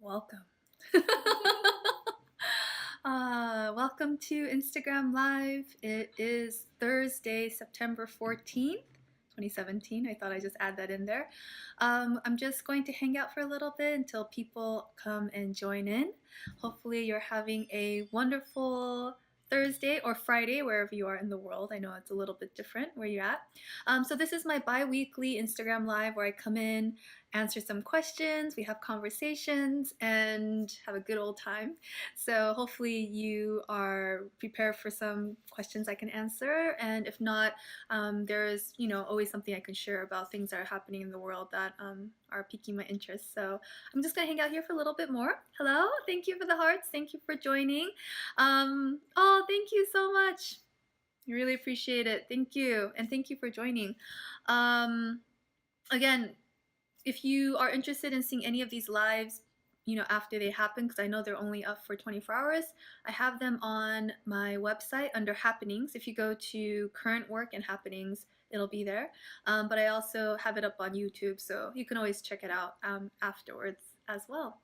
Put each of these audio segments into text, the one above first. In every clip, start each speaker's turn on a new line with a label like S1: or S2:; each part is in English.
S1: Welcome. Welcome to Instagram Live. It is Thursday, September 14th, 2017. I thought I'd just add that in there. I'm just going to hang out for a little bit until people come and join in. Hopefully, you're having a wonderful Thursday or Friday, wherever you are in the world. I know it's a little bit different where you're at. So, this is my bi weekly Instagram Live where I come in, answer some questions, we have conversations, and have a good old time. So hopefully you are prepared for some questions I can answer, and if not, there's always something I can share about things that are happening in the world that are piquing my interest. So I'm just gonna hang out here for a little bit more. Hello, thank you for the hearts, thank you for joining. Oh, thank you so much. I really appreciate it. Thank you, and thank you for joining. Again, if you are interested in seeing any of these lives, after they happen, because I know they're only up for 24 hours, I have them on my website under happenings. If you go to current work and happenings, it'll be there. But I also have it up on YouTube, so you can always check it out afterwards as well.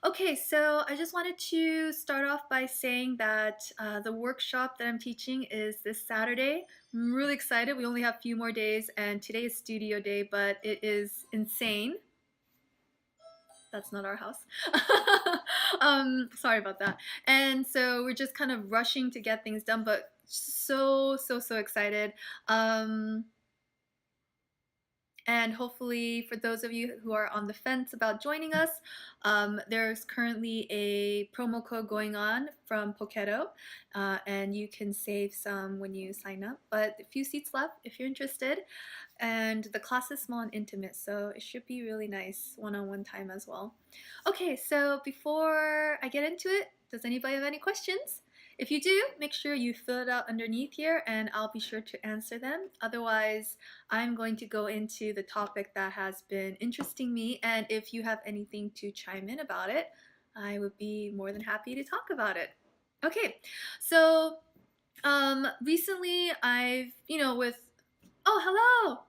S1: Okay, so I just wanted to start off by saying that the workshop that I'm teaching is this Saturday. I'm really excited. We only have a few more days, and today is studio day, but it is insane. That's not our house. Sorry about that. And so we're just kind of rushing to get things done, but so excited. And hopefully, for those of you who are on the fence about joining us, there's currently a promo code going on from Poketo, and you can save some when you sign up. But a few seats left if you're interested. And the class is small and intimate, so it should be really nice one-on-one time as well. Okay, so before I get into it, does anybody have any questions? If you do, make sure you fill it out underneath here and I'll be sure to answer them. Otherwise, I'm going to go into the topic that has been interesting me, and if you have anything to chime in about it, I would be more than happy to talk about it. Okay, so recently I've, oh, hello!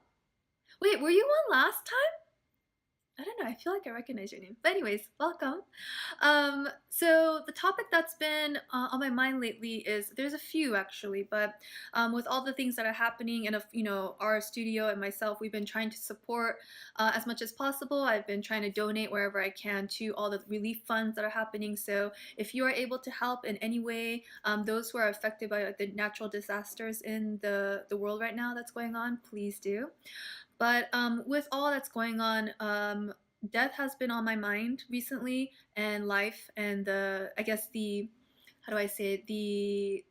S1: Wait, were you on last time? I don't know, I feel like I recognize your name. But anyways, welcome. So the topic that's been on my mind lately is, there's a few actually, but with all the things that are happening and our studio and myself, we've been trying to support as much as possible. I've been trying to donate wherever I can to all the relief funds that are happening. So if you are able to help in any way, those who are affected by the natural disasters in the world right now that's going on, please do. But with all that's going on, death has been on my mind recently, and life, and I guess how do I say it, the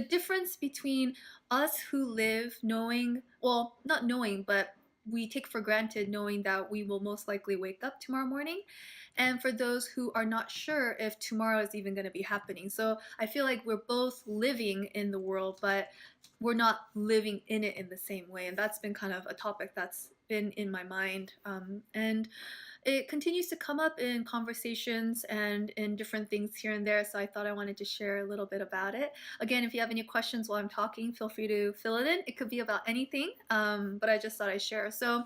S1: difference between us who live knowing, well, not knowing, but we take for granted knowing that we will most likely wake up tomorrow morning, and for those who are not sure if tomorrow is even going to be happening. So I feel like we're both living in the world, but we're not living in it in the same way, and that's been kind of a topic that's been in my mind, and it continues to come up in conversations and in different things here and there, so I thought I wanted to share a little bit about it. Again, if you have any questions while I'm talking, feel free to fill it in. It could be about anything, but I just thought I'd share. So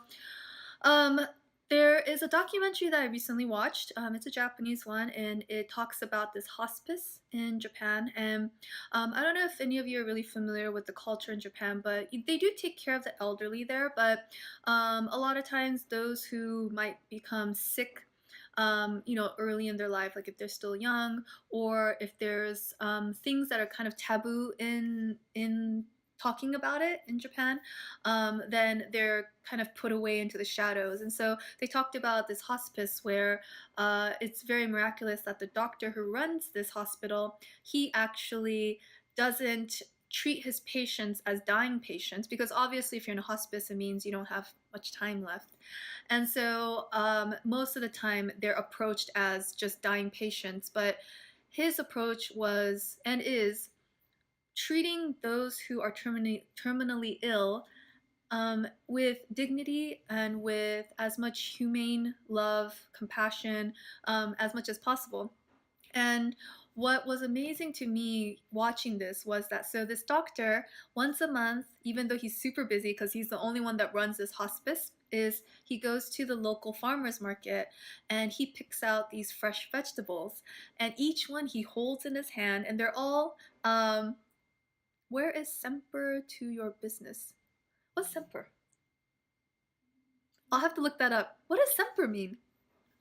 S1: um, there is a documentary that I recently watched. It's a Japanese one, and it talks about this hospice in Japan. And I don't know if any of you are really familiar with the culture in Japan, but they do take care of the elderly there. But a lot of times, those who might become sick, early in their life, like if they're still young, or if there's things that are kind of taboo in talking about it in Japan, then they're kind of put away into the shadows. And so they talked about this hospice where it's very miraculous that the doctor who runs this hospital, he actually doesn't treat his patients as dying patients, because obviously if you're in a hospice, it means you don't have much time left. And so most of the time they're approached as just dying patients, but his approach was and is treating those who are terminally ill with dignity and with as much humane love, compassion, as much as possible. And what was amazing to me watching this was that, this doctor, once a month, even though he's super busy because he's the only one that runs this hospice, is he goes to the local farmer's market and he picks out these fresh vegetables, and each one he holds in his hand, and they're all where is semper to your business? What's semper? I'll have to look that up. What does semper mean?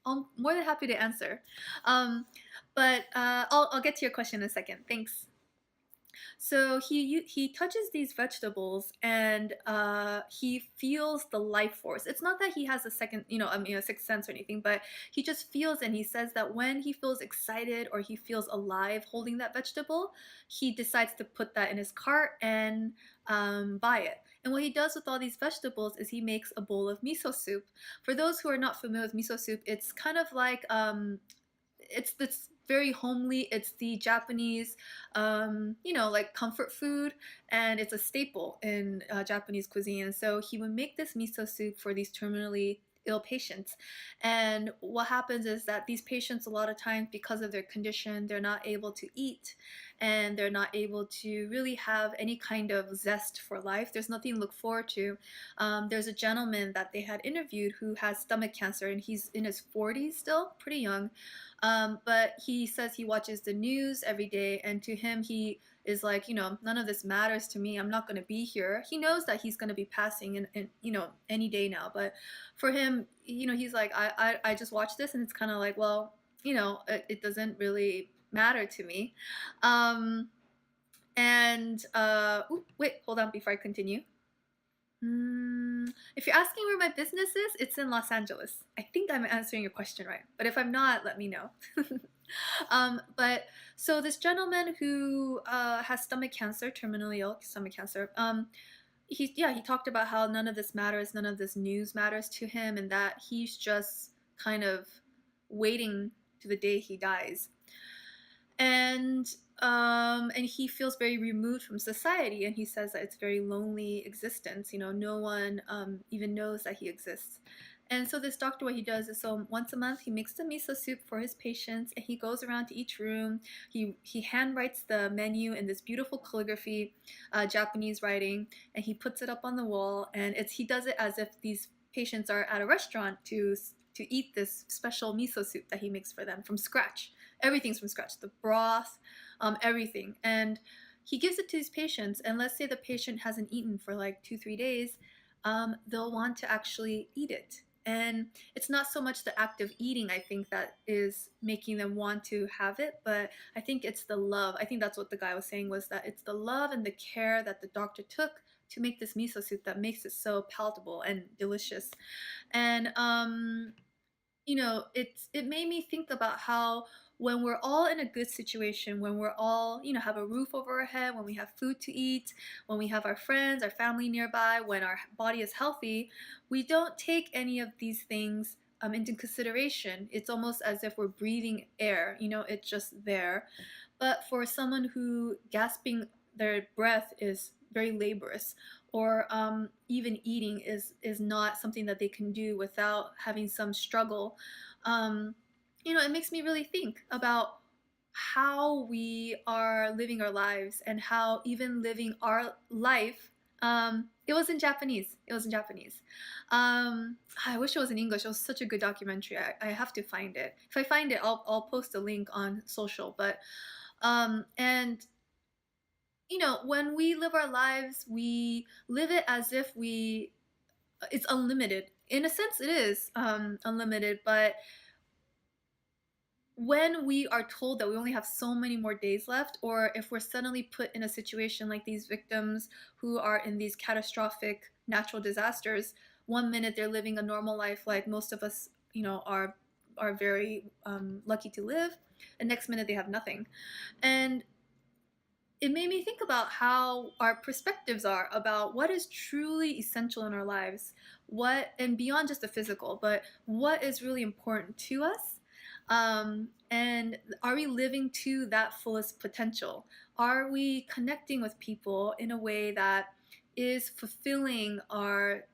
S1: I'm more than happy to answer. Um, but I'll get to your question in a second. Thanks. So he touches these vegetables and he feels the life force. It's not that he has a second, I mean, a sixth sense or anything, but he just feels, and he says that when he feels excited or he feels alive holding that vegetable, he decides to put that in his cart and buy it. And what he does with all these vegetables is he makes a bowl of miso soup. For those who are not familiar with miso soup, it's kind of like it's very homely. It's the Japanese, like comfort food, and it's a staple in Japanese cuisine. And so he would make this miso soup for these terminally ill patients. And what happens is that these patients, a lot of times, because of their condition, they're not able to eat and they're not able to really have any kind of zest for life. There's nothing to look forward to. There's a gentleman that they had interviewed who has stomach cancer, and he's in his 40s still, pretty young. But he says he watches the news every day, and to him, he is like, none of this matters to me. I'm not going to be here. He knows that he's going to be passing in any day now. But for him, he's like, I just watch this, and it's kind of like, well, it doesn't really matter to me. Wait, hold on before I continue. If you're asking where my business is, it's in Los Angeles. I think I'm answering your question right, but if I'm not, let me know. But so this gentleman who has stomach cancer, terminally ill stomach cancer, he talked about how none of this matters, none of this news matters to him, and that he's just kind of waiting to the day he dies. And he feels very removed from society, and he says that it's a very lonely existence. No one even knows that he exists. And so this doctor, what he does is, so once a month he makes the miso soup for his patients, and he goes around to each room. He handwrites the menu in this beautiful calligraphy, Japanese writing, and he puts it up on the wall. And he does it as if these patients are at a restaurant to eat this special miso soup that he makes for them from scratch. Everything's from scratch, the broth, everything. And he gives it to his patients, and let's say the patient hasn't eaten for like 2-3 days, they'll want to actually eat it. And it's not so much the act of eating, I think, that is making them want to have it, but I think it's the love. I think that's what the guy was saying, was that it's the love and the care that the doctor took to make this miso soup that makes it so palatable and delicious. And it made me think about how when we're all in a good situation, when we're all, have a roof over our head, when we have food to eat, when we have our friends, our family nearby, when our body is healthy, we don't take any of these things into consideration. It's almost as if we're breathing air, it's just there. But for someone who gasping their breath is very laborious, or even eating is not something that they can do without having some struggle. It makes me really think about how we are living our lives, and how even living our life. It was in Japanese. It was in Japanese. I wish it was in English. It was such a good documentary. I have to find it. If I find it, I'll post a link on social. But and when we live our lives, we live it as if it's unlimited. In a sense, it is unlimited, but when we are told that we only have so many more days left, or if we're suddenly put in a situation like these victims who are in these catastrophic natural disasters, one minute they're living a normal life like most of us, are very lucky to live, and next minute they have nothing. And it made me think about how our perspectives are about what is truly essential in our lives, and beyond just the physical, but what is really important to us. And are we living to that fullest potential? Are we connecting with people in a way that is fulfilling our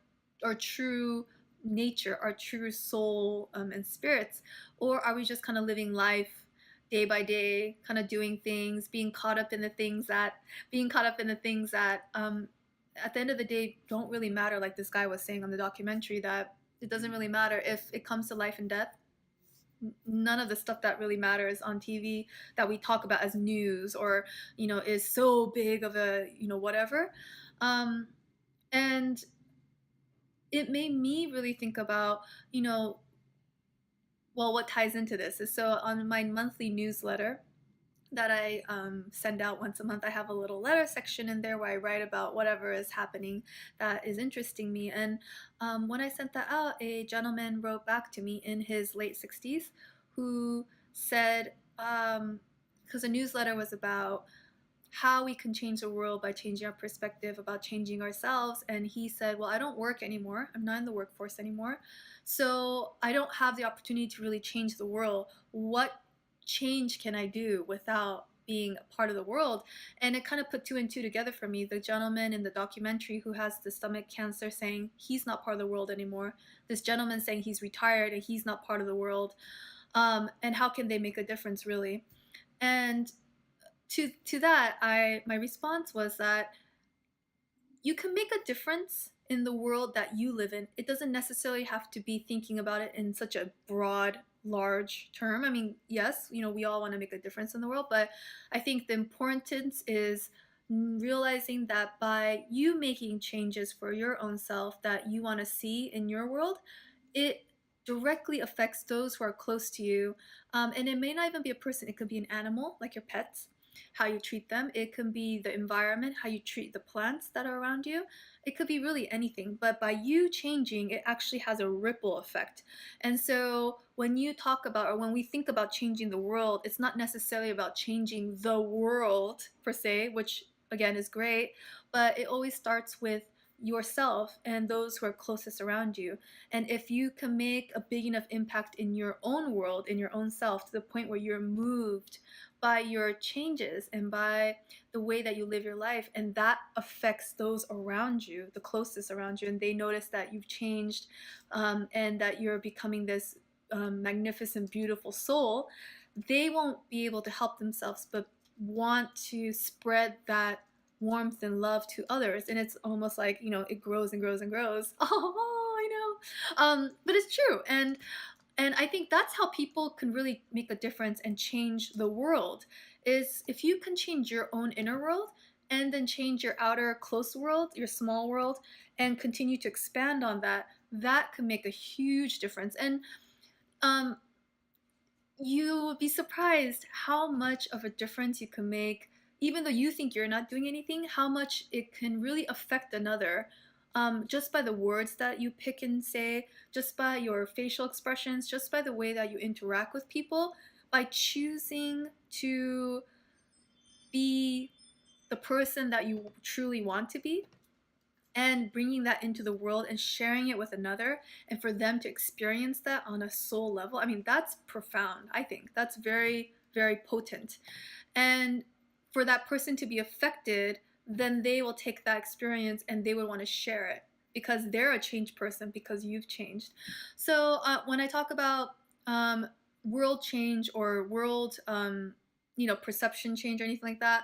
S1: true nature, our true soul, and spirits? Or are we just kind of living life day by day, kind of doing things, being caught up in the things that at the end of the day don't really matter, like this guy was saying on the documentary, that it doesn't really matter if it comes to life and death. None of the stuff that really matters on TV that we talk about as news, or is so big of a whatever. um, and it made me really think about, well, what ties into this is, so on my monthly newsletter that I send out once a month, I have a little letter section in there where I write about whatever is happening that is interesting me. And when I sent that out, a gentleman wrote back to me in his late 60s who said, because the newsletter was about how we can change the world by changing our perspective about changing ourselves. And he said, well, I don't work anymore. I'm not in the workforce anymore. So I don't have the opportunity to really change the world. What change can I do without being a part of the world? And it kind of put two and two together for me. The gentleman in the documentary who has the stomach cancer saying he's not part of the world anymore. This gentleman saying he's retired and he's not part of the world. And how can they make a difference, really? And to that, I my response was that you can make a difference in the world that you live in. It doesn't necessarily have to be thinking about it in such a broad, large term. I mean, yes, we all want to make a difference in the world, but I think the importance is realizing that by you making changes for your own self that you want to see in your world, it directly affects those who are close to you. And it may not even be a person, it could be an animal, like your pets, how you treat them. It can be the environment, how you treat the plants that are around you. It could be really anything. But by you changing, it actually has a ripple effect. And so when you talk about, or when we think about changing the world, it's not necessarily about changing the world per se, which again is great, but it always starts with yourself and those who are closest around you. And if you can make a big enough impact in your own world, in your own self, to the point where you're moved by your changes and by the way that you live your life, and that affects those around you, the closest around you, and they notice that you've changed, and that you're becoming this magnificent, beautiful soul, they won't be able to help themselves but want to spread that warmth and love to others. And it's almost like, it grows and grows and grows. Oh, I know. But it's true. And I think that's how people can really make a difference and change the world, is if you can change your own inner world and then change your outer close world, your small world, and continue to expand on that, that can make a huge difference. And um, you would be surprised how much of a difference you can make, even though you think you're not doing anything, how much it can really affect another, just by the words that you pick and say, just by your facial expressions, just by the way that you interact with people, by choosing to be the person that you truly want to be, and bringing that into the world and sharing it with another, and for them to experience that on a soul level. I mean, that's profound. I think that's very, very potent. And for that person to be affected, then they will take that experience and they would want to share it because they're a changed person, because you've changed. So when I talk about world change or world perception change or anything like that,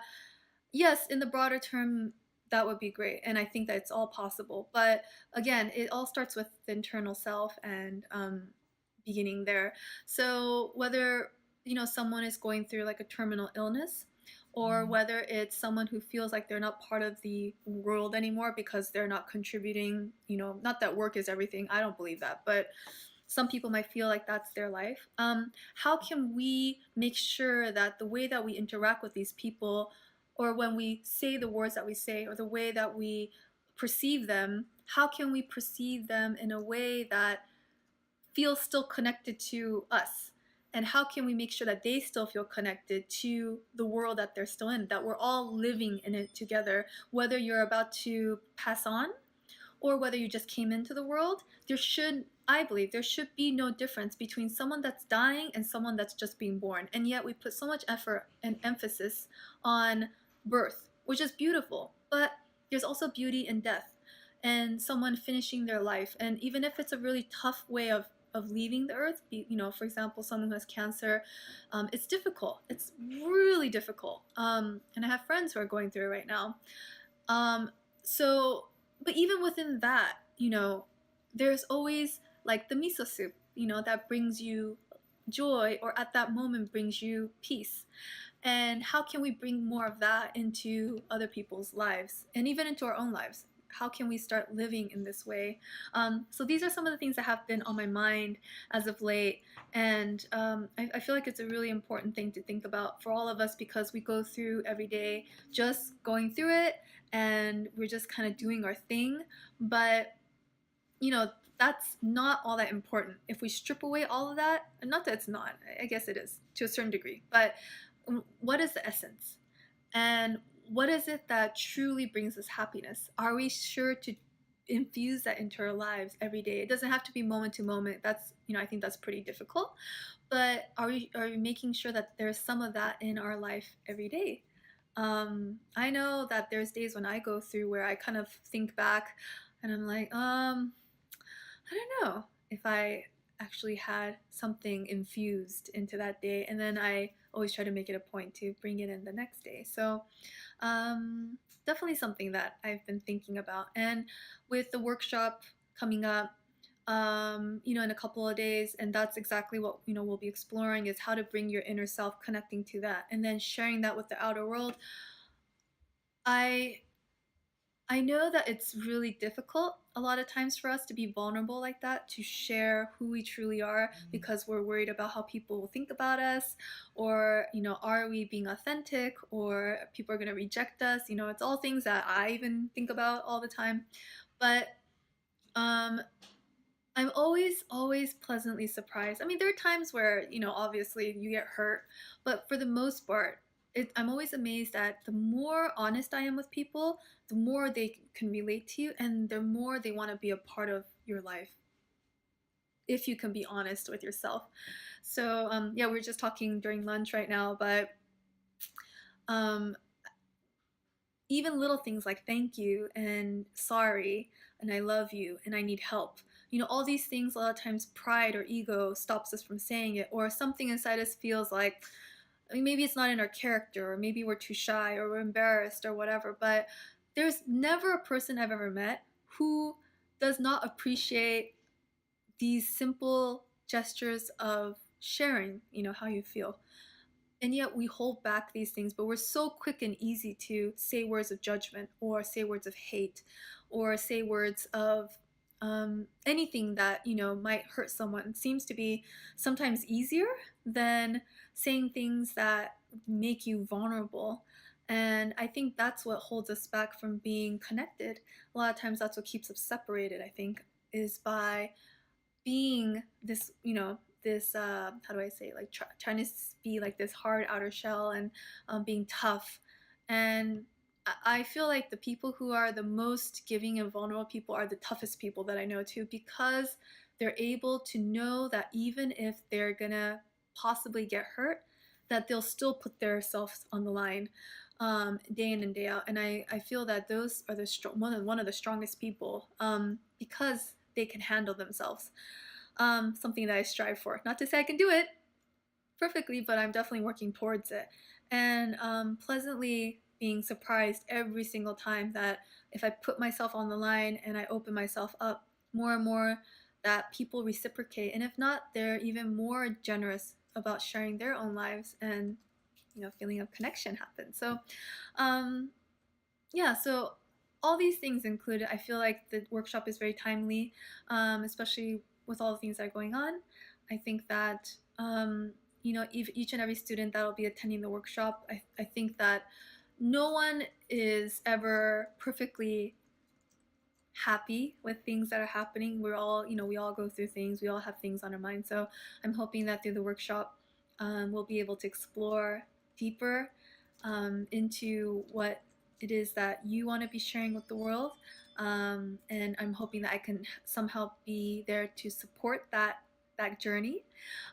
S1: yes, in the broader term, that would be great. And I think that it's all possible. But again, it all starts with the internal self and beginning there. So whether, someone is going through like a terminal illness, or whether it's someone who feels like they're not part of the world anymore because they're not contributing, not that work is everything. I don't believe that. But some people might feel like that's their life. How can we make sure that the way that we interact with these people, or when we say the words that we say, or the way that we perceive them, how can we perceive them in a way that feels still connected to us? And how can we make sure that they still feel connected to the world that they're still in, that we're all living in it together, whether you're about to pass on or whether you just came into the world? I believe there should be no difference between someone that's dying and someone that's just being born. And yet we put so much effort and emphasis on birth, which is beautiful, but there's also beauty in death and someone finishing their life. And even if it's a really tough way of leaving the earth, for example, someone who has cancer, it's difficult. It's really difficult. And I have friends who are going through it right now. Um, So, but even within that, there's always like the miso soup, that brings you joy, or at that moment brings you peace. And how can we bring more of that into other people's lives and even into our own lives? How can we start living in this way? So these are some of the things that have been on my mind as of late. And I feel like it's a really important thing to think about for all of us, because we go through every day just going through it, and we're just kind of doing our thing. But you know, that's not all that important. If we strip away all of that, and not that it's not, I guess it is to a certain degree, but what is the essence? And what is it that truly brings us happiness? Are we sure to infuse that into our lives every day? It doesn't have to be moment to moment. That's, I think that's pretty difficult. But are we making sure that there's some of that in our life every day? I know that there's days when I go through where I kind of think back and I'm like, I don't know if I actually had something infused into that day. And then I always try to make it a point to bring it in the next day. So, um, definitely something that I've been thinking about. And with the workshop coming up, in a couple of days, and that's exactly what we'll be exploring, is how to bring your inner self, connecting to that, and then sharing that with the outer world. I I know that it's really difficult a lot of times for us to be vulnerable like that, to share who we truly are, because we're worried about how people will think about us, or, are we being authentic, or people are going to reject us. It's all things that I even think about all the time. But um, I'm always, always pleasantly surprised. I mean, there are times where, obviously you get hurt, but for the most part, I'm always amazed that the more honest I am with people, the more they can relate to you, and the more they want to be a part of your life, if you can be honest with yourself. So, yeah, we are just talking during lunch right now, but um, even little things like thank you and sorry and I love you and I need help. All these things, a lot of times pride or ego stops us from saying it, or something inside us feels like, I mean, maybe it's not in our character, or maybe we're too shy, or we're embarrassed, or whatever. But there's never a person I've ever met who does not appreciate these simple gestures of sharing, how you feel. And yet we hold back these things, but we're so quick and easy to say words of judgment, or say words of hate, or say words of anything that might hurt someone. It seems to be sometimes easier than saying things that make you vulnerable. And I think that's what holds us back from being connected. A lot of times that's what keeps us separated, I think, is by being this, this, how do I say, like trying to be like this hard outer shell, and being tough. And I feel like the people who are the most giving and vulnerable people are the toughest people that I know too, because they're able to know that even if they're gonna possibly get hurt, that they'll still put themselves on the line, day in and day out. And I feel that those are one of the strongest people, because they can handle themselves. Something that I strive for. Not to say I can do it perfectly, but I'm definitely working towards it. And pleasantly being surprised every single time that if I put myself on the line and I open myself up more and more, that people reciprocate. And if not, they're even more generous about sharing their own lives, and feeling of connection happens. So um, yeah, so all these things included, I feel like the workshop is very timely, especially with all the things that are going on. I think that, each and every student that will be attending the workshop, I think that no one is ever perfectly happy with things that are happening. We all go through things, we all have things on our mind. So I'm hoping that through the workshop, we'll be able to explore deeper, into what it is that you want to be sharing with the world. And I'm hoping that I can somehow be there to support that journey.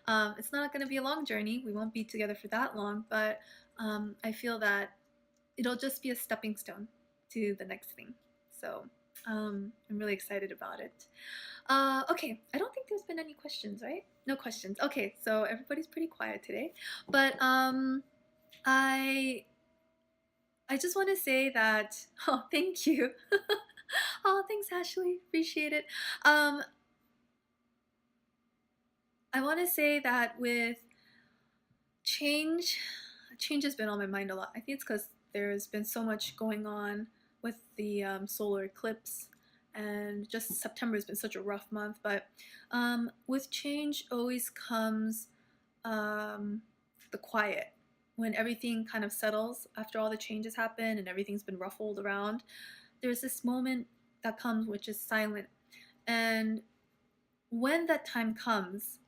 S1: It's not going to be a long journey. We won't be together for that long, but I feel that it'll just be a stepping stone to the next thing. So I'm really excited about it. Okay, I don't think there's been any questions, right? No questions. Okay, so everybody's pretty quiet today. But I I just want to say that, oh, thank you. Oh, thanks, Ashley. Appreciate it. Um, I want to say that with change, change has been on my mind a lot. I think it's because there's been so much going on with the solar eclipse, and just September has been such a rough month. But with change always comes um, the quiet. When everything kind of settles after all the changes happen and everything's been ruffled around, there's this moment that comes which is silent. And when that time comes,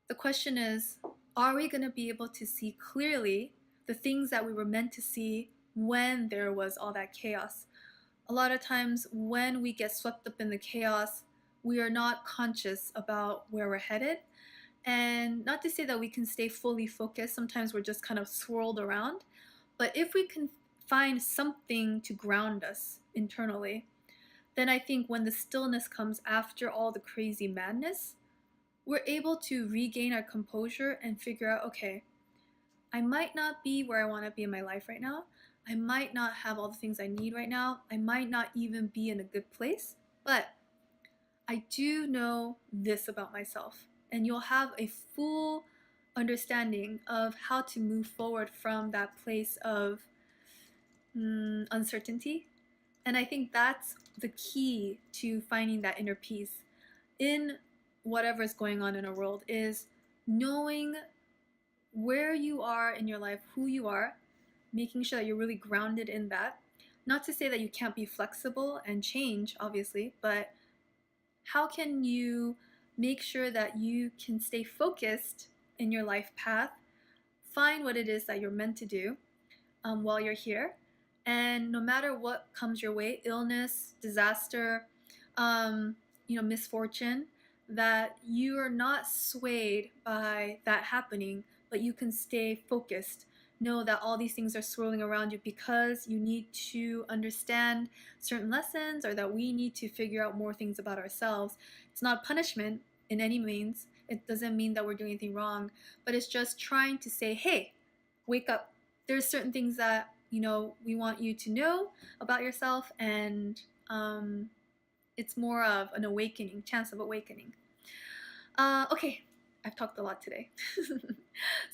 S1: the question is, are we going to be able to see clearly the things that we were meant to see when there was all that chaos? A lot of times, when we get swept up in the chaos, we are not conscious about where we're headed. And not to say that we can stay fully focused, sometimes we're just kind of swirled around. But if we can find something to ground us internally, then I think when the stillness comes after all the crazy madness, we're able to regain our composure and figure out, okay, I might not be where I want to be in my life right now. I might not have all the things I need right now. I might not even be in a good place, but I do know this about myself. And you'll have a full understanding of how to move forward from that place of uncertainty. And I think that's the key to finding that inner peace in whatever is going on in a world, is knowing where you are in your life, who you are, making sure that you're really grounded in that. Not to say that you can't be flexible and change, obviously, but how can you make sure that you can stay focused in your life path, find what it is that you're meant to do while you're here, and no matter what comes your way, illness, disaster, um, misfortune, that you are not swayed by that happening, but you can stay focused. Know that all these things are swirling around you because you need to understand certain lessons, or that we need to figure out more things about ourselves. It's not punishment in any means. It doesn't mean that we're doing anything wrong, but it's just trying to say, hey, wake up. There's certain things that we want you to know about yourself, and it's more of an awakening, chance of awakening. Okay, I've talked a lot today.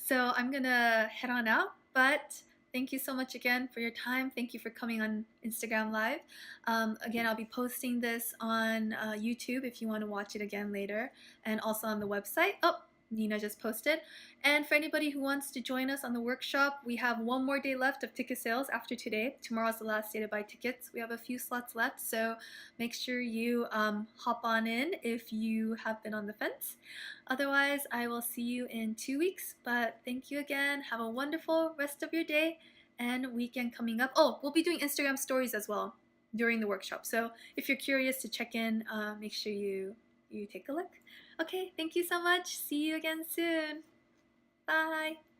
S1: So I'm gonna head on out, but thank you so much again for your time. Thank you for coming on Instagram Live. Again, I'll be posting this on YouTube if you want to watch it again later, and also on the website. Oh, Nina just posted. And for anybody who wants to join us on the workshop, we have one more day left of ticket sales after today. Tomorrow's the last day to buy tickets. We have a few slots left, so make sure you hop on in if you have been on the fence. Otherwise, I will see you in 2 weeks. But thank you again. Have a wonderful rest of your day and weekend coming up. Oh, we'll be doing Instagram stories as well during the workshop. So if you're curious to check in, make sure you take a look. Okay, thank you so much. See you again soon. Bye.